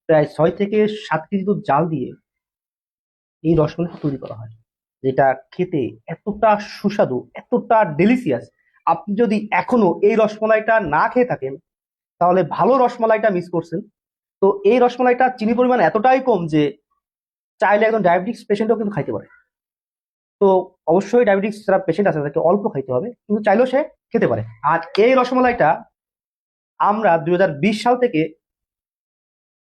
প্রায় 6 থেকে 7 কেজি দুধ জাল দিয়ে এই রসমালাইটা তৈরি করা হয়, যেটা খেতে এতটা সুস্বাদু, এতটা ডেলিসিয়াস। আপনি যদি এখনো এই রসমালাইটা না খেয়ে থাকেন তাহলে ভালো রসমালাইটা মিস করছেন। তো এই রসমালাইটা চিনি পরিমাণ এতটাই কম যে চাইলে একজন ডায়াবেটিক্স পেশেন্টও কিন্তু খাইতে পারে। তো অবশ্যই ডায়াবেটিক্স যারা পেশেন্ট আছে তাদেরকে অল্প খাইতে হবে, কিন্তু চাইলেও সে খেতে পারে। আর এই রসমালাইটা আমরা 2020 সাল থেকে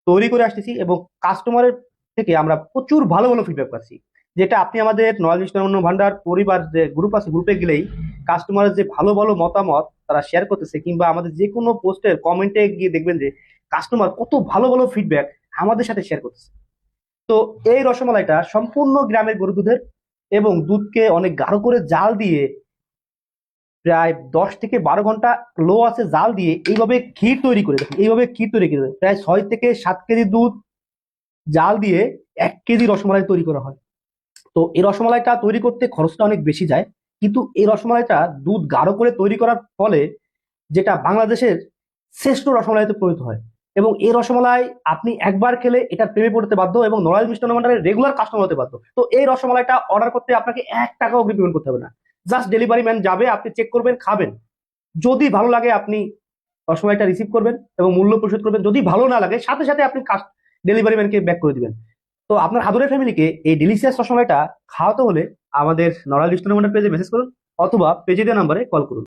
তৈরি করে আসতেছি এবং কাস্টমারের থেকে আমরা প্রচুর ভালো ভালো ফিডব্যাক পাচ্ছি, যেটা আপনি আমাদের নলেজ মিষ্টান্ন ভান্ডার পরিবার যে গ্রুপ আছে, গ্রুপে গেলেই কাস্টমারের যে ভালো ভালো মতামত তারা শেয়ার করতেছে, কিংবা আমাদের যে কোনো পোস্টের কমেন্টে গিয়ে দেখবেন যে কাস্টমার কত ভালো ভালো ফিডব্যাক আমাদের সাথে শেয়ার করতেছে। তো এই রসমালাইটা সম্পূর্ণ গ্রামের গরু দুধের, এবং দুধকে অনেক গাঢ় করে জাল দিয়ে প্রায় 10 থেকে 12 ঘন্টা লো আছে জাল দিয়ে এইভাবে ক্ষীর তৈরি করে, দেখুন এইভাবে ক্ষীর তৈরি করে প্রায় 6 থেকে 7 কেজি দুধ জাল দিয়ে 1 কেজি রসমালাই তৈরি করা হয়। তো এই রসমালাইটা তৈরি করতে খরচটা অনেক বেশি যায়, কিন্তু এই রসমালাইটা দুধ গাঢ় করে তৈরি করার ফলে যেটা বাংলাদেশের শ্রেষ্ঠ রসমালাইতে পরিণত হয়। এবং এই রসমালাই আপনি একবার খেলে এটার প্রেমে পড়তে বাধ্য এবং নড়াইল মিষ্টান্ন ভান্ডারের রেগুলার কাস্টমার হতে বাধ্য। তো এই রসমালাইটা অর্ডার করতে আপনাকে 1 টাকাও অগ্রিম পেমেন্ট করতে হবে না। জাস্ট ডেলিভারি ম্যান যাবে, আপনি চেক করবেন, খাবেন, যদি ভালো লাগে আপনি রসমালাইটা রিসিভ করবেন এবং মূল্য পরিশোধ করবেন। যদি ভালো না লাগে সাথে সাথে আপনি ডেলিভারি ম্যানকে ব্যাক করে দিবেন। তো আপনার হাদুরের ফ্যামিলিকে এই ডিলিশিয়াস রসমালাইটা খাওয়াতে হলে আমাদের নড়াইল মিষ্টান্ন ভান্ডার পেজে মেসেজ করুন অথবা পেজে দেওয়া নাম্বারে কল করুন।